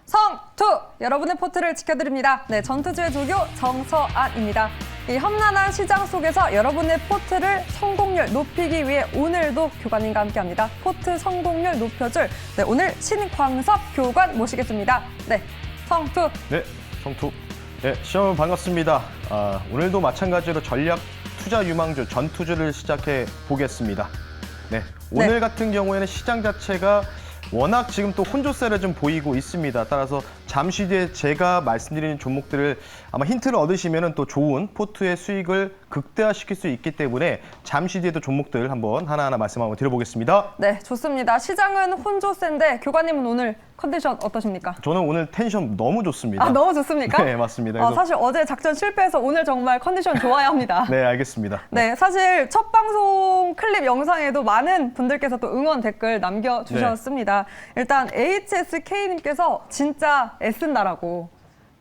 성투! 여러분의 포트를 지켜드립니다. 네, 전투주의 조교 정서안입니다. 이 험난한 시장 속에서 여러분의 포트를 성공률 높이기 위해 오늘도 교관님과 함께합니다. 포트 성공률 높여줄 오늘 신광섭 교관 모시겠습니다. 네, 성투! 네, 성투. 네, 시험 반갑습니다. 오늘도 마찬가지로 전략 투자 유망주 전투주를 시작해 보겠습니다. 네, 오늘 같은 경우에는 시장 자체가 워낙 지금 또 혼조세를 좀 보이고 있습니다. 따라서 잠시 뒤에 제가 말씀드리는 종목들을 아마 힌트를 얻으시면 또 좋은 포트의 수익을 극대화시킬 수 있기 때문에 잠시 뒤에도 종목들 한번 하나하나 말씀 한번 드려보겠습니다. 네, 좋습니다. 시장은 혼조세인데 교관님은 오늘 컨디션 어떠십니까? 저는 오늘 텐션 너무 좋습니다. 너무 좋습니까? 네, 맞습니다. 사실 어제 작전 실패해서 오늘 정말 컨디션 좋아야 합니다. 네, 알겠습니다. 네, 사실 첫 방송 클립 영상에도 많은 분들께서 또 응원 댓글 남겨주셨습니다. 일단 HSK님께서 진짜 애쓴다라고.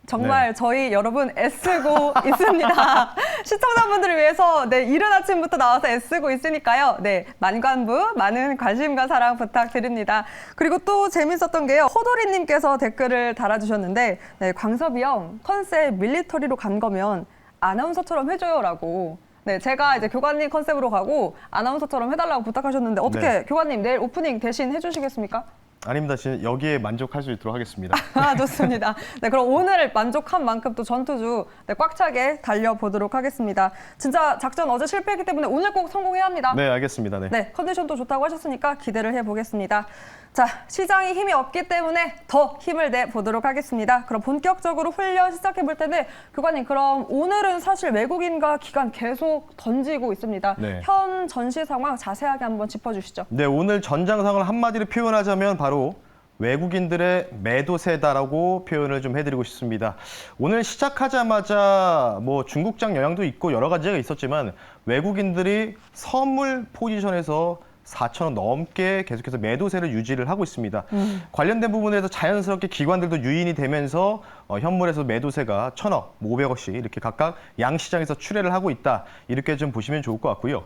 정말 저희 여러분 애쓰고 있습니다. 시청자분들을 위해서 이른 아침부터 나와서 애쓰고 있으니까요. 네, 만관부 많은 관심과 사랑 부탁드립니다. 그리고 또 재밌었던 게요. 호돌이님께서 댓글을 달아주셨는데 광섭이 형 컨셉 밀리터리로 간 거면 아나운서처럼 해줘요라고. 네, 제가 이제 교관님 컨셉으로 가고 아나운서처럼 해달라고 부탁하셨는데 어떻게 교관님 내일 오프닝 대신 해주시겠습니까? 아닙니다. 지금 여기에 만족할 수 있도록 하겠습니다. 좋습니다. 네, 그럼 오늘 만족한 만큼 또 전투주 꽉 차게 달려보도록 하겠습니다. 진짜 작전 어제 실패했기 때문에 오늘 꼭 성공해야 합니다. 네, 알겠습니다. 네, 컨디션도 좋다고 하셨으니까 기대를 해보겠습니다. 자, 시장이 힘이 없기 때문에 더 힘을 내보도록 하겠습니다. 그럼 본격적으로 훈련 시작해볼 텐데 교관님, 그럼 오늘은 사실 외국인과 기관 계속 던지고 있습니다. 네. 현 전시 상황 자세하게 한번 짚어주시죠. 네, 오늘 전장상을 한마디로 표현하자면 바로 외국인들의 매도세다라고 표현을 좀 해드리고 싶습니다. 오늘 시작하자마자 뭐 중국장 영향도 있고 여러 가지가 있었지만 외국인들이 선물 포지션에서 4,000원 넘게 계속해서 매도세를 유지를 하고 있습니다. 관련된 부분에서 자연스럽게 기관들도 유인이 되면서 현물에서 매도세가 1,000억, 500억씩 이렇게 각각 양시장에서 출회를 하고 있다. 이렇게 좀 보시면 좋을 것 같고요.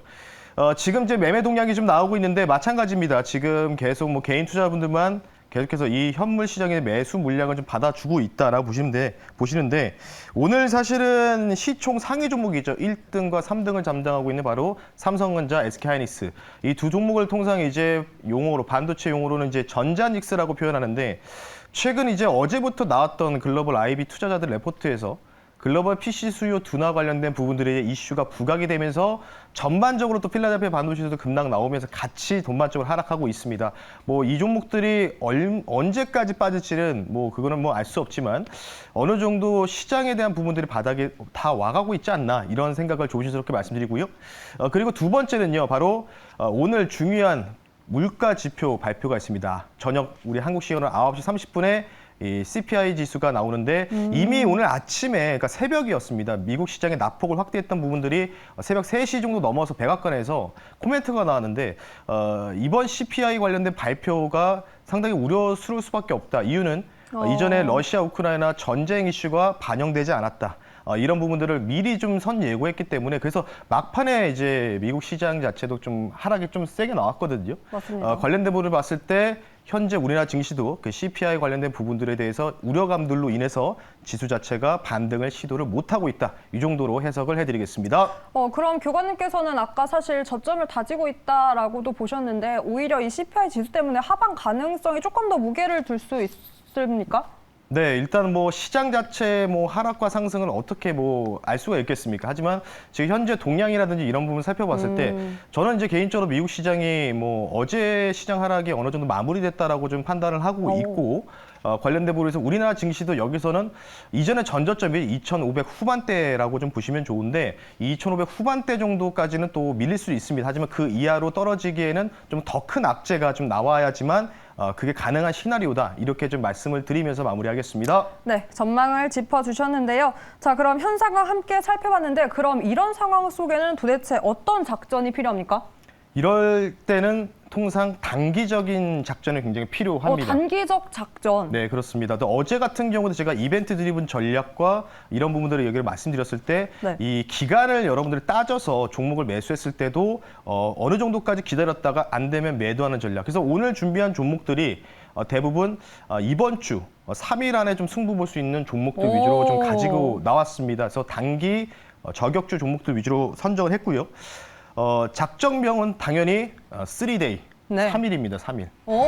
지금 이제 매매 동향이 좀 나오고 있는데 마찬가지입니다. 지금 계속 뭐 개인 투자분들만 계속해서 이 현물 시장의 매수 물량을 좀 받아주고 있다라고 보시는데 오늘 사실은 시총 상위 종목이죠. 1등과 3등을 담당하고 있는 바로 삼성전자, SK하이닉스 이 두 종목을 통상 이제 용어로 반도체 용어로는 이제 전자닉스라고 표현하는데 최근 이제 어제부터 나왔던 글로벌 IB 투자자들 레포트에서 글로벌 PC 수요 둔화 관련된 부분들의 이슈가 부각이 되면서 전반적으로 또 필라델피아 반도체도 급락 나오면서 같이 전반적으로 하락하고 있습니다. 뭐 이 종목들이 언제까지 빠질지는 뭐 그거는 뭐 알 수 없지만 어느 정도 시장에 대한 부분들이 바닥에 다 와가고 있지 않나 이런 생각을 조심스럽게 말씀드리고요. 그리고 두 번째는요, 바로 오늘 중요한 물가 지표 발표가 있습니다. 저녁 우리 한국 시간으로 9시 30분에 이 CPI 지수가 나오는데 이미 오늘 아침에, 그러니까 새벽이었습니다. 미국 시장의 낙폭을 확대했던 부분들이 새벽 3시 정도 넘어서 백악관에서 코멘트가 나왔는데 이번 CPI 관련된 발표가 상당히 우려스러울 수밖에 없다. 이유는 이전에 러시아, 우크라이나 전쟁 이슈가 반영되지 않았다. 이런 부분들을 미리 좀 선예고했기 때문에 그래서 막판에 이제 미국 시장 자체도 좀 하락이 좀 세게 나왔거든요. 맞습니다. 관련된 부분을 봤을 때 현재 우리나라 증시도 그 CPI 관련된 부분들에 대해서 우려감들로 인해서 지수 자체가 반등을 시도를 못하고 있다. 이 정도로 해석을 해드리겠습니다. 그럼 교관님께서는 아까 사실 저점을 다지고 있다라고도 보셨는데 오히려 이 CPI 지수 때문에 하방 가능성이 조금 더 무게를 둘 수 있습니까? 네, 일단 뭐 시장 자체 뭐 하락과 상승을 어떻게 뭐 알 수가 있겠습니까? 하지만 지금 현재 동향이라든지 이런 부분을 살펴봤을 때 저는 이제 개인적으로 미국 시장이 뭐 어제 시장 하락이 어느 정도 마무리됐다라고 좀 판단을 하고 있고 관련된 부분에서 우리나라 증시도 여기서는 이전의 전저점이 2,500 후반대라고 좀 보시면 좋은데 2,500 후반대 정도까지는 또 밀릴 수 있습니다. 하지만 그 이하로 떨어지기에는 좀 더 큰 악재가 좀 나와야지만 그게 가능한 시나리오다. 이렇게 좀 말씀을 드리면서 마무리하겠습니다. 네, 전망을 짚어주셨는데요. 자, 그럼 현 상황 함께 살펴봤는데 그럼 이런 상황 속에는 도대체 어떤 작전이 필요합니까? 이럴 때는 통상 단기적인 작전이 굉장히 필요합니다. 단기적 작전. 네, 그렇습니다. 또 어제 같은 경우도 제가 이벤트 드리븐 전략과 이런 부분들을 얘기를 말씀드렸을 때 이 기간을 여러분들이 따져서 종목을 매수했을 때도 어느 정도까지 기다렸다가 안 되면 매도하는 전략. 그래서 오늘 준비한 종목들이 대부분 이번 주 3일 안에 좀 승부 볼 수 있는 종목들 오. 위주로 좀 가지고 나왔습니다. 그래서 단기 저격주 종목들 위주로 선정을 했고요. 작전명은 당연히 3데이, 네. 3일입니다. 3일. 오.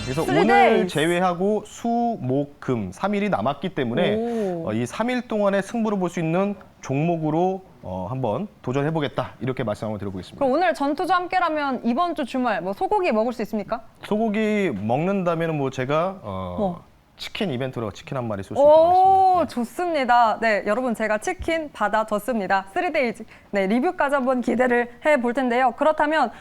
그래서 3 오늘 days. 제외하고 수, 목, 금 3일이 남았기 때문에 오. 이 3일 동안에 승부를 볼 수 있는 종목으로 한번 도전해보겠다 이렇게 말씀 한번 드려보겠습니다. 그럼 오늘 전투조 함께라면 이번 주 주말 뭐 소고기 먹을 수 있습니까? 소고기 먹는다면 뭐 제가 치킨 이벤트로 치킨 한 마리 쏠 수 있도록 오, 하겠습니다. 좋습니다. 네, 여러분 제가 치킨 받아줬습니다. 3days. 네, 리뷰까지 한번 기대를 해볼 텐데요. 그렇다면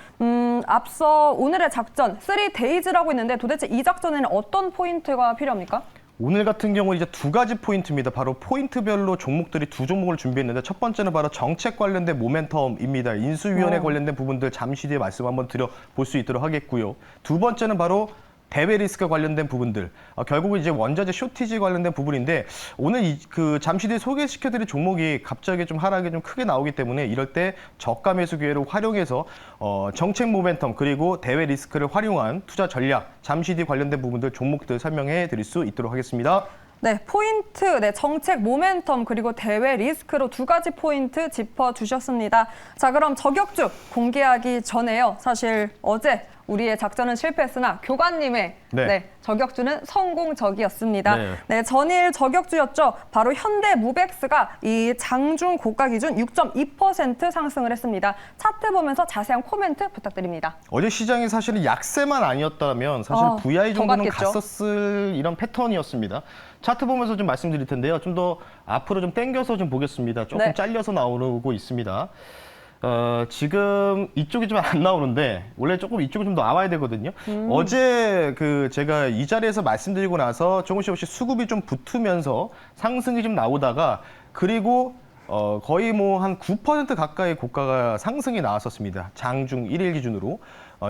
앞서 오늘의 작전 3days라고 있는데 도대체 이 작전에는 어떤 포인트가 필요합니까? 오늘 같은 경우는 이제 두 가지 포인트입니다. 바로 포인트별로 종목들이 두 종목을 준비했는데 첫 번째는 바로 정책 관련된 모멘텀입니다. 인수위원회 관련된 부분들 잠시 뒤에 말씀 한번 드려볼 수 있도록 하겠고요. 두 번째는 바로 대외 리스크 관련된 부분들, 결국은 이제 원자재 쇼티지 관련된 부분인데 오늘 잠시 뒤에 소개시켜드릴 종목이 갑자기 좀 하락이 좀 크게 나오기 때문에 이럴 때 저가 매수 기회를 활용해서 정책 모멘텀 그리고 대외 리스크를 활용한 투자 전략, 잠시 뒤 관련된 부분들 종목들 설명해 드릴 수 있도록 하겠습니다. 네, 포인트, 네, 정책 모멘텀 그리고 대외 리스크로 두 가지 포인트 짚어주셨습니다. 자, 그럼 저격주 공개하기 전에요. 사실 어제 우리의 작전은 실패했으나 교관님의 네. 저격주는 성공적이었습니다. 네. 네, 전일 저격주였죠. 바로 현대무벡스가 이 장중 고가 기준 6.2% 상승을 했습니다. 차트 보면서 자세한 코멘트 부탁드립니다. 어제 시장이 사실은 약세만 아니었다면 사실 더 VI 정도는 갔겠죠. 갔었을 이런 패턴이었습니다. 차트 보면서 좀 말씀드릴 텐데요. 좀 더 앞으로 좀 당겨서 좀 보겠습니다. 조금 네. 잘려서 나오고 있습니다. 지금 이쪽이 좀 안 나오는데 원래 조금 이쪽이 좀 더 나와야 되거든요. 어제 제가 이 자리에서 말씀드리고 나서 조금씩 수급이 좀 붙으면서 상승이 좀 나오다가 그리고 거의 뭐 한 9% 가까이 고가가 상승이 나왔었습니다. 장중 1일 기준으로.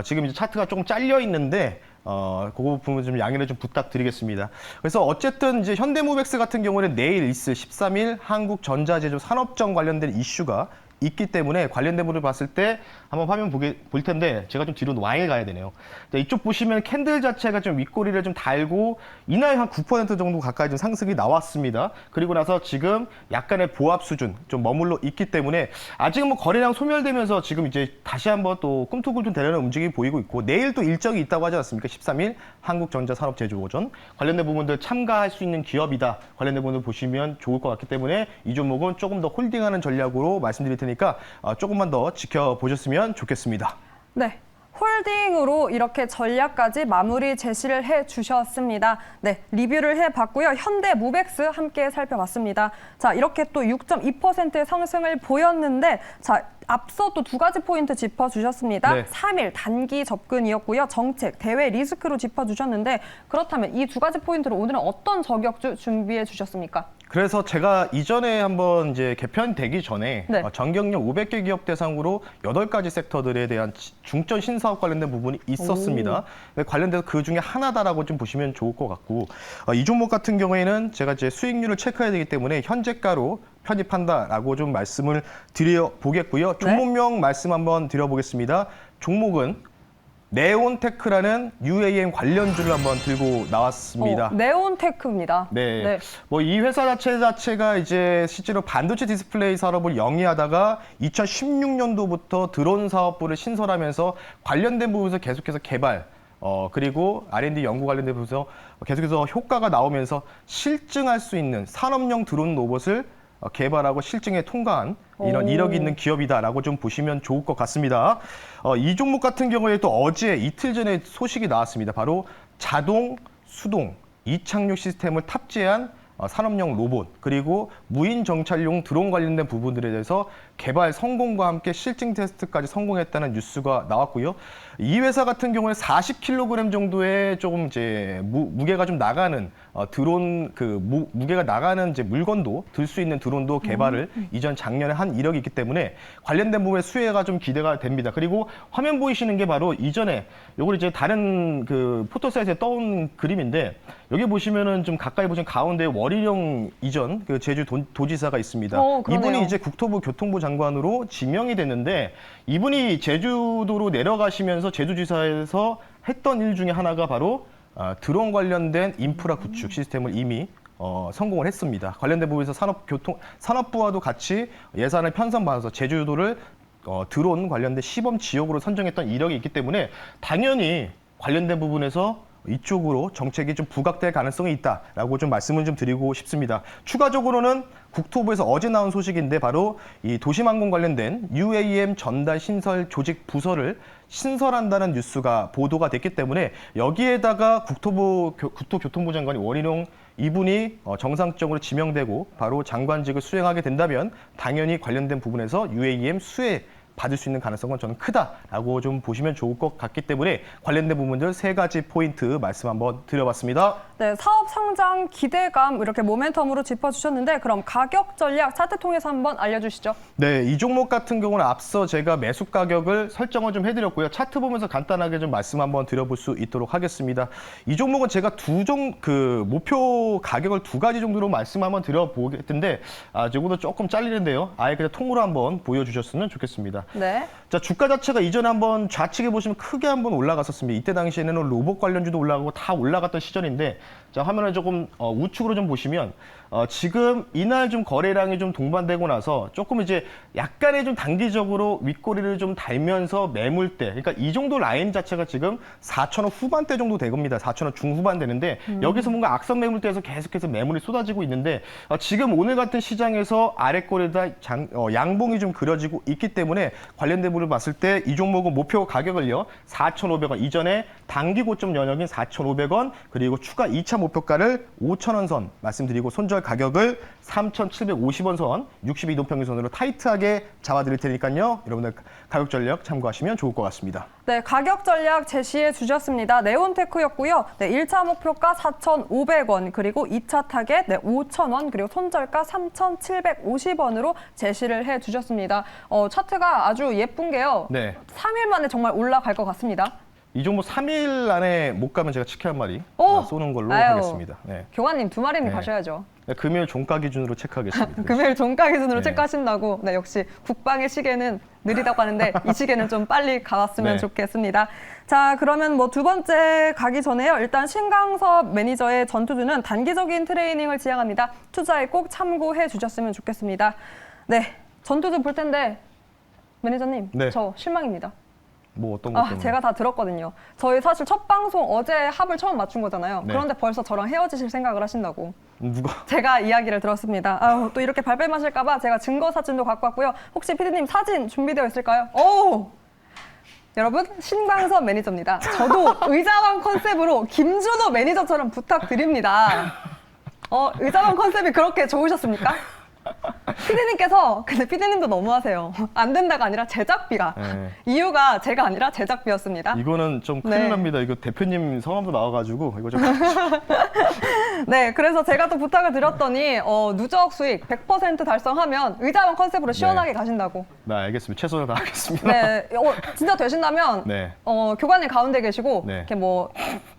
지금 이제 차트가 조금 잘려 있는데 그거 부분 좀 양해를 좀 부탁드리겠습니다. 그래서 어쨌든 이제 현대무벡스 같은 경우는 내일 있을 13일 한국전자제조 산업정 관련된 이슈가 있기 때문에 관련된 부분을 봤을 때 한번 화면 볼 텐데 제가 좀 뒤로 와해 가야 되네요. 자, 이쪽 보시면 캔들 자체가 좀 윗꼬리를 좀 달고 이날 한 9% 정도 가까이 좀 상승이 나왔습니다. 그리고 나서 지금 약간의 보합 수준 좀 머물러 있기 때문에 아직은 뭐 거래량 소멸되면서 지금 이제 다시 한번 또 꿈틀꿈틀 되려는 움직임이 보이고 있고 내일 또 일정이 있다고 하지 않습니까? 13일 한국전자산업제조오전 관련된 부분들 참가할 수 있는 기업이다. 관련된 부분들 보시면 좋을 것 같기 때문에 이 종목은 조금 더 홀딩하는 전략으로 말씀드릴 테니까 조금만 더 지켜보셨으면 좋겠습니다. 네. 홀딩으로 이렇게 전략까지 마무리 제시를 해주셨습니다. 네, 리뷰를 해봤고요. 현대무벡스 함께 살펴봤습니다. 자, 이렇게 또 6.2%의 상승을 보였는데 자, 앞서 또 두 가지 포인트 짚어주셨습니다. 네. 3일 단기 접근이었고요. 정책, 대외 리스크로 짚어주셨는데 그렇다면 이 두 가지 포인트로 오늘은 어떤 저격주 준비해 주셨습니까? 그래서 제가 이전에 한번 이제 개편되기 전에 네. 전경련 500개 기업 대상으로 8가지 섹터들에 대한 중점 신사업 관련된 부분이 있었습니다. 관련돼서 그 중에 하나다라고 좀 보시면 좋을 것 같고 이 종목 같은 경우에는 제가 이제 수익률을 체크해야 되기 때문에 현재가로 편입한다라고 좀 말씀을 드려보겠고요. 종목명 말씀 한번 드려보겠습니다. 종목은 네온테크라는 UAM 관련주를 한번 들고 나왔습니다. 네온테크입니다. 네. 뭐 이 회사 자체가 이제 실제로 반도체 디스플레이 산업을 영위하다가 2016년도부터 드론 사업부를 신설하면서 관련된 부분에서 계속해서 개발, 그리고 R&D 연구 관련된 부분에서 계속해서 효과가 나오면서 실증할 수 있는 산업용 드론 로봇을 개발하고 실증에 통과한 이런 이력이 있는 기업이다라고 좀 보시면 좋을 것 같습니다. 이 종목 같은 경우에 또 어제 이틀 전에 소식이 나왔습니다. 바로 자동, 수동, 이착륙 시스템을 탑재한 산업용 로봇 그리고 무인 정찰용 드론 관련된 부분들에 대해서 개발 성공과 함께 실증 테스트까지 성공했다는 뉴스가 나왔고요. 이 회사 같은 경우에 40kg 정도의 조금 이제 무게가 좀 나가는 드론 무게가 나가는 이제 물건도 들 수 있는 드론도 개발을 이전 작년에 한 이력이 있기 때문에 관련된 부분의 수혜가 좀 기대가 됩니다. 그리고 화면 보이시는 게 바로 이전에 요걸 이제 다른 포토사이트에 떠온 그림인데 여기 보시면은 좀 가까이 보시면 가운데 월일영 이전 제주 도지사가 있습니다. 이분이 이제 국토부 교통부 장관으로 지명이 됐는데 이분이 제주도로 내려가시면서 제주지사에서 했던 일 중에 하나가 바로 드론 관련된 인프라 구축 시스템을 이미 성공을 했습니다. 관련된 부분에서 산업부와도 같이 예산을 편성받아서 제주도를 드론 관련된 시범 지역으로 선정했던 이력이 있기 때문에 당연히 관련된 부분에서 이쪽으로 정책이 좀 부각될 가능성이 있다라고 좀 말씀을 좀 드리고 싶습니다. 추가적으로는 국토부에서 어제 나온 소식인데 바로 이 도심항공 관련된 UAM 전달 신설 조직 부서를 신설한다는 뉴스가 보도가 됐기 때문에 여기에다가 국토교통부 장관이 원희룡 이분이 정상적으로 지명되고 바로 장관직을 수행하게 된다면 당연히 관련된 부분에서 UAM 수혜 받을 수 있는 가능성은 저는 크다라고 좀 보시면 좋을 것 같기 때문에 관련된 부분들 3가지 포인트 말씀 한번 드려봤습니다. 네, 사업 상장 기대감 이렇게 모멘텀으로 짚어주셨는데 그럼 가격 전략 차트 통해서 한번 알려주시죠. 네, 이 종목 같은 경우는 앞서 제가 매수 가격을 설정을 좀 해드렸고요. 차트 보면서 간단하게 좀 말씀 한번 드려볼 수 있도록 하겠습니다. 이 종목은 제가 목표 가격을 2가지 정도로 말씀 한번 드려보겠는데 이거도 조금 잘리는데요. 아예 그냥 통으로 한번 보여주셨으면 좋겠습니다. 네. 자, 주가 자체가 이전에 한번 좌측에 보시면 크게 한번 올라갔었습니다. 이때 당시에는 로봇 관련주도 올라가고 다 올라갔던 시절인데 자, 화면을 조금 우측으로 좀 보시면 지금 이날 좀 거래량이 좀 동반되고 나서 조금 이제 약간의 좀 단기적으로 윗꼬리를 좀 달면서 매물대, 그러니까 이 정도 라인 자체가 지금 4,000원 후반대 정도 되겁니다. 4,000원 중후반 되는데 여기서 뭔가 악성 매물대에서 계속해서 매물이 쏟아지고 있는데 지금 오늘 같은 시장에서 아랫꼬리에다 양봉이 좀 그려지고 있기 때문에 관련된 부분을 봤을 때 이 종목은 목표 가격을요 4,500원 이전에 단기 고점 영역인 4,500원 그리고 추가 2차 목표가를 5,000원 선 말씀드리고 손절 가격을 3,750원 선 62도평균선으로 타이트하게 잡아드릴 테니까요. 여러분들 가격 전략 참고하시면 좋을 것 같습니다. 네, 가격 전략 제시해 주셨습니다. 네온테크였고요. 네, 1차 목표가 4,500원, 그리고 2차 타겟 5,000원, 그리고 손절가 3,750원으로 제시를 해 주셨습니다. 차트가 아주 예쁜 게요. 네. 3일 만에 정말 올라갈 것 같습니다. 이 종목 3일 안에 못 가면 제가 치킨 한 마리 쏘는 걸로 아유, 하겠습니다. 네. 교관님 2마리는 네. 가셔야죠. 네, 금요일 종가 기준으로 체크하겠습니다. 금요일 종가 기준으로 네. 체크하신다고. 네, 역시 국방의 시계는 느리다고 하는데 이 시계는 좀 빨리 가왔으면 네. 좋겠습니다. 자, 그러면 두 번째 가기 전에요. 일단 신강섭 매니저의 전투주는 단기적인 트레이닝을 지향합니다. 투자에 꼭 참고해 주셨으면 좋겠습니다. 네, 전투주 볼 텐데 매니저님, 네. 저 실망입니다. 뭐 어떤 것 때문에? 제가 다 들었거든요. 저희 사실 첫 방송 어제 합을 처음 맞춘 거잖아요. 네. 그런데 벌써 저랑 헤어지실 생각을 하신다고. 누가? 제가 이야기를 들었습니다. 또 이렇게 발뺌하실까 봐 제가 증거 사진도 갖고 왔고요. 혹시 피디님 사진 준비되어 있을까요? 오! 여러분, 신강섭 매니저입니다. 저도 의자왕 컨셉으로 김준호 매니저처럼 부탁드립니다. 의자왕 컨셉이 그렇게 좋으셨습니까? 피디님께서, 근데 피디님도 너무하세요. 안 된다가 아니라 제작비가. 네. 이유가 제가 아니라 제작비였습니다. 이거는 좀 큰일 네. 납니다. 이거 대표님 성함도 나와가지고 이거 좀. 네, 그래서 제가 또 부탁을 드렸더니 누적 수익 100% 달성하면 의자왕 컨셉으로 시원하게 가신다고. 네, 알겠습니다. 최선을 다하겠습니다. 네, 진짜 되신다면 네. 교관님 가운데 계시고 네. 이렇게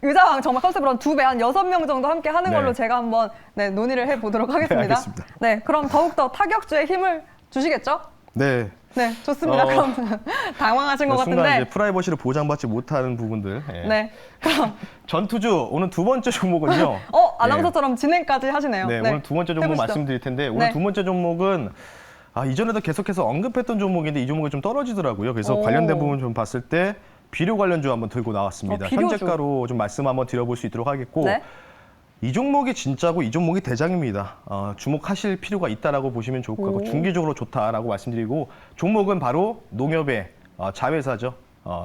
의자왕 정말 컨셉으로 한 2배, 한 6명 정도 함께 하는 네. 걸로 제가 한번 논의를 해보도록 하겠습니다. 네, 알겠습니다. 네, 그럼 더욱더 타격주에 힘을 주시겠죠? 네. 네, 좋습니다. 그럼 당황하신 것 순간 같은데. 이제 프라이버시를 보장받지 못하는 부분들. 네. 네, 그럼 전투주 오늘 두 번째 종목은요. 아나운서처럼 진행까지 하시네요. 네, 오늘 두 번째 종목 해보시죠. 말씀드릴 텐데 오늘 네. 두 번째 종목은 이전에도 계속해서 언급했던 종목인데 이 종목이 좀 떨어지더라고요. 그래서 오. 관련된 부분 좀 봤을 때 비료 관련주 한번 들고 나왔습니다. 비료주. 현재가로 좀 말씀 한번 드려볼 수 있도록 하겠고 네. 이 종목이 진짜고 이 종목이 대장입니다. 주목하실 필요가 있다라고 보시면 좋을 것 같고 오. 중기적으로 좋다라고 말씀드리고 종목은 바로 농협의 자회사죠.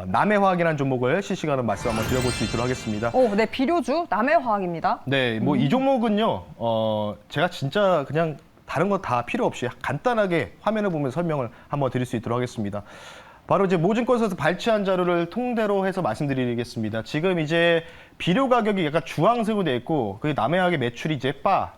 남해화학이라는 종목을 실시간으로 말씀 한번 드려볼 수 있도록 하겠습니다. 네, 비료주 남해화학입니다. 네, 뭐 이 종목은요, 제가 진짜 그냥 다른 거 다 필요 없이 간단하게 화면을 보면서 설명을 한번 드릴 수 있도록 하겠습니다. 바로 이제 모증권에서 발췌한 자료를 통대로 해서 말씀드리겠습니다. 지금 이제 비료 가격이 약간 주황색으로 되어 있고, 그 남해화학의 매출이 이제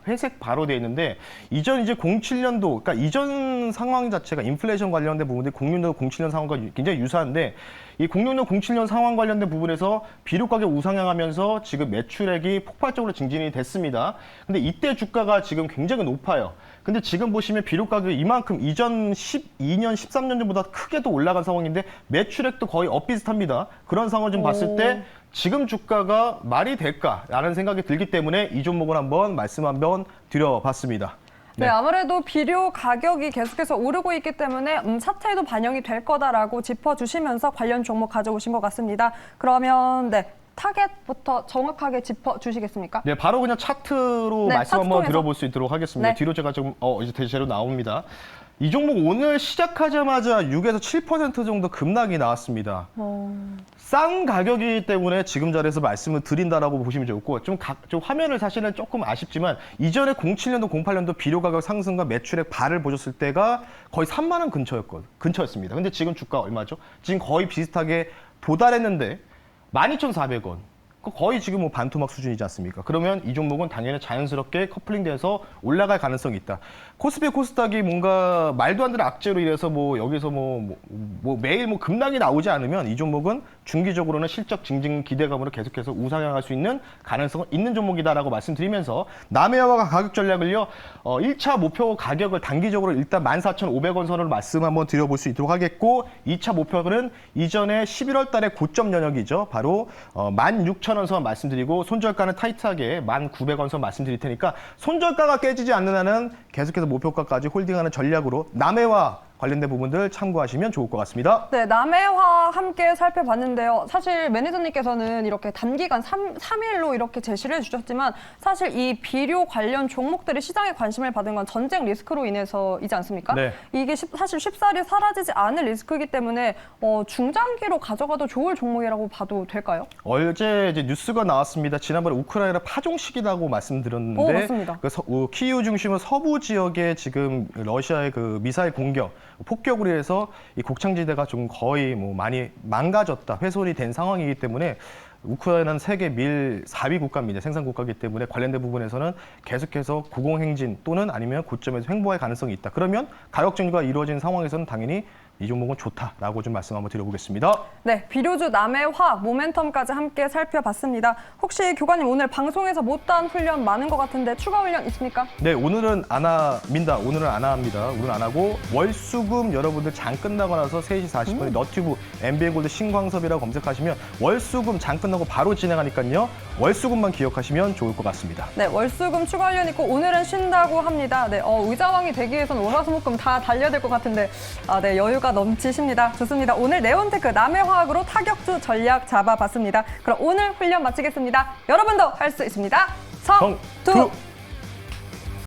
회색 바로 되어 있는데, 이전 이제 07년도, 그러니까 이전 상황 자체가 인플레이션 관련된 부분들이 06년, 07년 상황과 굉장히 유사한데, 이 06년, 07년 상황 관련된 부분에서 비료 가격 우상향하면서 지금 매출액이 폭발적으로 증진이 됐습니다. 근데 이때 주가가 지금 굉장히 높아요. 근데 지금 보시면 비료 가격이 이만큼 이전 12년, 13년 전보다 크게 더 올라간 상황인데 매출액도 거의 엇비슷합니다. 그런 상황을 좀 봤을 때 지금 주가가 말이 될까라는 생각이 들기 때문에 이 종목을 한번 말씀 한번 드려봤습니다. 네, 아무래도 비료 가격이 계속해서 오르고 있기 때문에 차트에도 반영이 될 거다라고 짚어주시면서 관련 종목 가져오신 것 같습니다. 그러면 네, 타겟부터 정확하게 짚어주시겠습니까? 네, 바로 그냥 차트로 네, 말씀 차트 한번 통해서. 들어볼 수 있도록 하겠습니다. 네. 뒤로 제가 좀 이제 대체로 나옵니다. 이 종목 오늘 시작하자마자 6에서 7% 정도 급락이 나왔습니다. 싼 가격이기 때문에 지금 자리에서 말씀을 드린다라고 보시면 좋고 좀 화면을 사실은 조금 아쉽지만 이전에 07년도, 08년도 비료 가격 상승과 매출액 발을 보셨을 때가 거의 3만 원 근처였습니다. 근데 지금 주가 얼마죠? 지금 거의 비슷하게 도달했는데 12,400원. 거의 지금 뭐 반토막 수준이지 않습니까? 그러면 이 종목은 당연히 자연스럽게 커플링돼서 올라갈 가능성이 있다. 코스피 코스닥이 뭔가 말도 안 되는 악재로 인해서 뭐 여기서 매일 급락이 나오지 않으면 이 종목은 중기적으로는 실적 증진 기대감으로 계속해서 우상향할 수 있는 가능성은 있는 종목이다라고 말씀드리면서 남해와 가격 전략을요. 1차 목표 가격을 단기적으로 일단 14,500원 선으로 말씀 한번 드려볼 수 있도록 하겠고 2차 목표는 이전에 11월 달에 고점 영역이죠. 바로 16,000원 선 말씀드리고 손절가는 타이트하게 1,900원 선 말씀드릴 테니까 손절가가 깨지지 않는 한은 계속해서 목표가까지 홀딩하는 전략으로 남해와 관련된 부분들 참고하시면 좋을 것 같습니다. 네, 남해화 함께 살펴봤는데요. 사실 매니저님께서는 이렇게 단기간 3일로 이렇게 제시를 해주셨지만 사실 이 비료 관련 종목들이 시장에 관심을 받은 건 전쟁 리스크로 인해서이지 않습니까? 네. 이게 사실 쉽사리 사라지지 않을 리스크이기 때문에 중장기로 가져가도 좋을 종목이라고 봐도 될까요? 어제 이제 뉴스가 나왔습니다. 지난번에 우크라이나 파종 시기라고 말씀드렸는데 맞습니다. 키이우 중심으로 서부 지역에 지금 러시아의 그 미사일 공격 폭격으로 해서 이 곡창지대가 좀 거의 많이 망가졌다, 훼손이 된 상황이기 때문에 우크라이나는 세계 밀 4위 국가입니다. 생산 국가이기 때문에 관련된 부분에서는 계속해서 고공행진 또는 아니면 고점에서 횡보할 가능성이 있다. 그러면 가격 정리가 이루어진 상황에서는 당연히 이 종목은 좋다라고 좀 말씀 한번 드려보겠습니다. 네, 비료주 남해화 모멘텀까지 함께 살펴봤습니다. 혹시 교관님 오늘 방송에서 못다한 훈련 많은 것 같은데 추가 훈련 있습니까? 네, 오늘은 안 합니다. 오늘은 안 합니다. 오늘은 안 하고 월수금 여러분들 장 끝나고 나서 3시 40분에 너튜브 MBN골드 신광섭이라고 검색하시면 월수금 장 끝나고 바로 진행하니까요. 월수금만 기억하시면 좋을 것 같습니다. 네, 월수금 추가 훈련 있고 오늘은 쉰다고 합니다. 네, 의자왕이 되기 위해서는 월화수목금 다 달려야 될 것 같은데 네, 여유가 넘치십니다. 좋습니다. 오늘 네온테크 남해화학으로 타격주 전략 잡아봤습니다. 그럼 오늘 훈련 마치겠습니다. 여러분도 할 수 있습니다. 성투!